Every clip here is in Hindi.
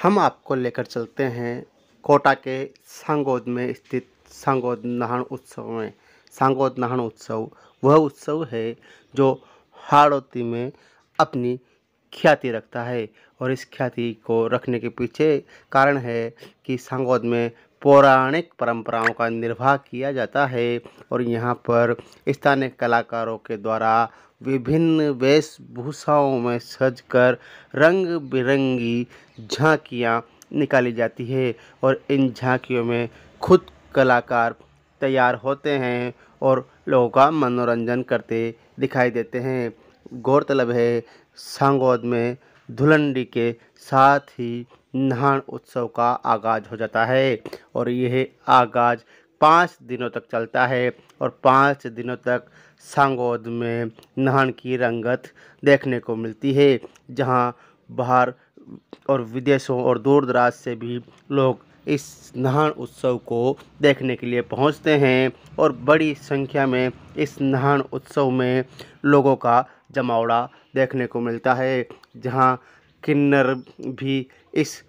हम आपको लेकर चलते हैं कोटा के सांगोद में स्थित सांगोद नाहन उत्सव में। सांगोद नाहन उत्सव वह उत्सव है जो हाड़ौती में अपनी ख्याति रखता है और इस ख्याति को रखने के पीछे कारण है कि सांगोद में पौराणिक परंपराओं का निर्वाह किया जाता है और यहाँ पर स्थानीय कलाकारों के द्वारा विभिन्न वेशभूषाओं में सजकर रंग बिरंगी झांकियाँ निकाली जाती है और इन झांकियों में खुद कलाकार तैयार होते हैं और लोगों का मनोरंजन करते दिखाई देते हैं। गौरतलब है सांगोद में धुलंडी के साथ ही नाहन उत्सव का आगाज हो जाता है और यह आगाज 5 दिनों तक चलता है और 5 दिनों तक सांगोद में नाहन की रंगत देखने को मिलती है, जहां बाहर और विदेशों और दूर दराज से भी लोग इस नाहन उत्सव को देखने के लिए पहुंचते हैं और बड़ी संख्या में इस नाहन उत्सव में लोगों का जमावड़ा देखने को मिलता है, जहां किन्नर भी इस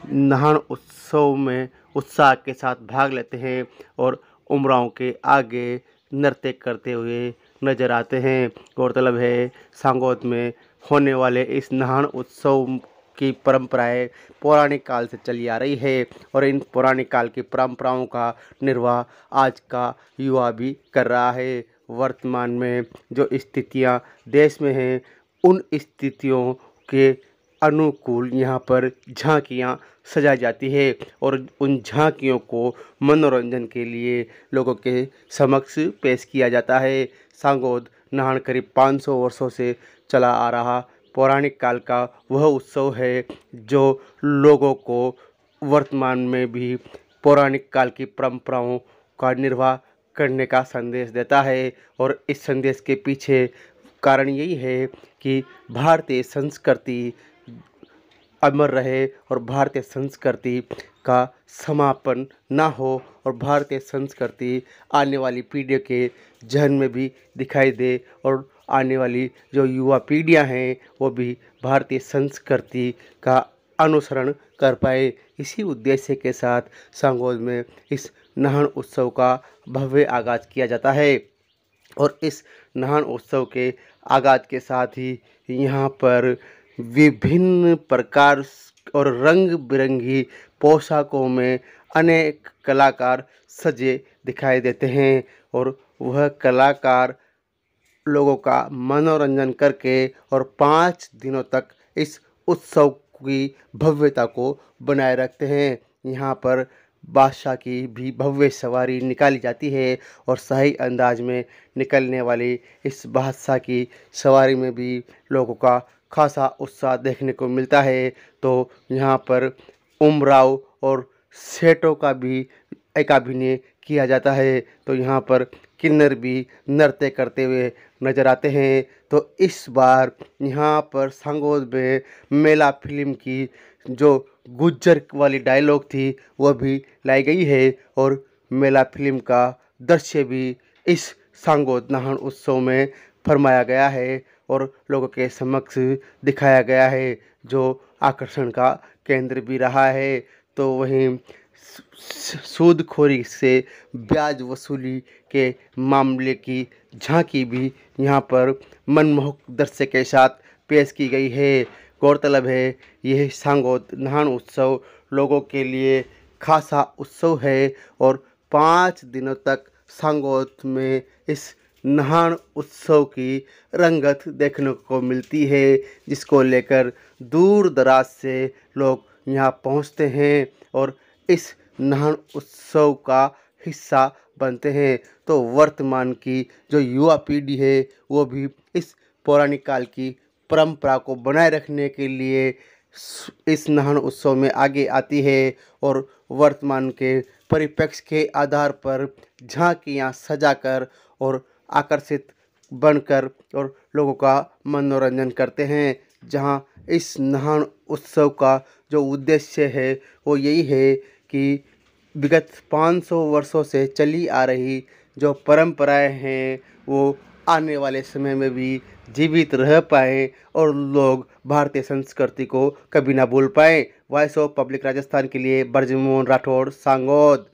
नाहन उत्सव में उत्साह के साथ भाग लेते हैं और उमराव के आगे नृत्य करते हुए नजर आते हैं। गौरतलब है सांगोद में होने वाले इस नाहन उत्सव की परंपराएं पौराणिक काल से चली आ रही है और इन पौराणिक काल की परंपराओं का निर्वाह आज का युवा भी कर रहा है। वर्तमान में जो स्थितियां देश में हैं उन स्थितियों के अनुकूल यहाँ पर झांकियाँ सजाई जाती है और उन झांकियों को मनोरंजन के लिए लोगों के समक्ष पेश किया जाता है। सांगोद नाहन करीब 500 वर्षों से चला आ रहा पौराणिक काल का वह उत्सव है जो लोगों को वर्तमान में भी पौराणिक काल की परंपराओं का निर्वाह करने का संदेश देता है और इस संदेश के पीछे कारण यही है कि भारतीय संस्कृति अमर रहे और भारतीय संस्कृति का समापन ना हो और भारतीय संस्कृति आने वाली पीढ़ियों के जहन में भी दिखाई दे और आने वाली जो युवा पीढ़ियां हैं वो भी भारतीय संस्कृति का अनुसरण कर पाए। इसी उद्देश्य के साथ सांगोद में इस नाहन उत्सव का भव्य आगाज किया जाता है और इस नाहन उत्सव के आगाज के साथ ही यहाँ पर विभिन्न प्रकार और रंग बिरंगी पोशाकों में अनेक कलाकार सजे दिखाई देते हैं और वह कलाकार लोगों का मनोरंजन करके और 5 दिनों तक इस उत्सव की भव्यता को बनाए रखते हैं। यहाँ पर बादशाह की भी भव्य सवारी निकाली जाती है और शाही अंदाज में निकलने वाली इस बादशाह की सवारी में भी लोगों का खासा उत्साह देखने को मिलता है। तो यहाँ पर उमराव और सेठों का भी एक अभिनय किया जाता है, तो यहाँ पर किन्नर भी नृत्य करते हुए नजर आते हैं। तो इस बार यहाँ पर सांगोद में मेला फिल्म की जो गुज्जर वाली डायलॉग थी वह भी लाई गई है और मेला फिल्म का दृश्य भी इस सांगोद नाहन उत्सव में फरमाया गया है और लोगों के समक्ष दिखाया गया है, जो आकर्षण का केंद्र भी रहा है। तो वहीं सूदखोरी से ब्याज वसूली के मामले की झांकी भी यहाँ पर मनमोहक दृश्य के साथ पेश की गई है। गौरतलब है यह सांगोद नाहन उत्सव लोगों के लिए खासा उत्सव है और 5 दिनों तक सांगोद में इस नाहन उत्सव की रंगत देखने को मिलती है, जिसको लेकर दूर दराज से लोग यहाँ पहुँचते हैं और इस नाहन उत्सव का हिस्सा बनते हैं। तो वर्तमान की जो युवा पीढ़ी है वो भी इस पौराणिक काल की परंपरा को बनाए रखने के लिए इस नाहन उत्सव में आगे आती है और वर्तमान के परिप्रेक्ष्य के आधार पर झांकियाँ सजाकर और आकर्षित बनकर और लोगों का मनोरंजन करते हैं। जहां इस नाहन उत्सव का जो उद्देश्य है वो यही है कि विगत 500 वर्षों से चली आ रही जो परंपराएं हैं वो आने वाले समय में भी जीवित रह पाएँ और लोग भारतीय संस्कृति को कभी ना भूल पाएँ। वॉइस ऑफ पब्लिक राजस्थान के लिए ब्रजमोहन राठौड़, सांगोद।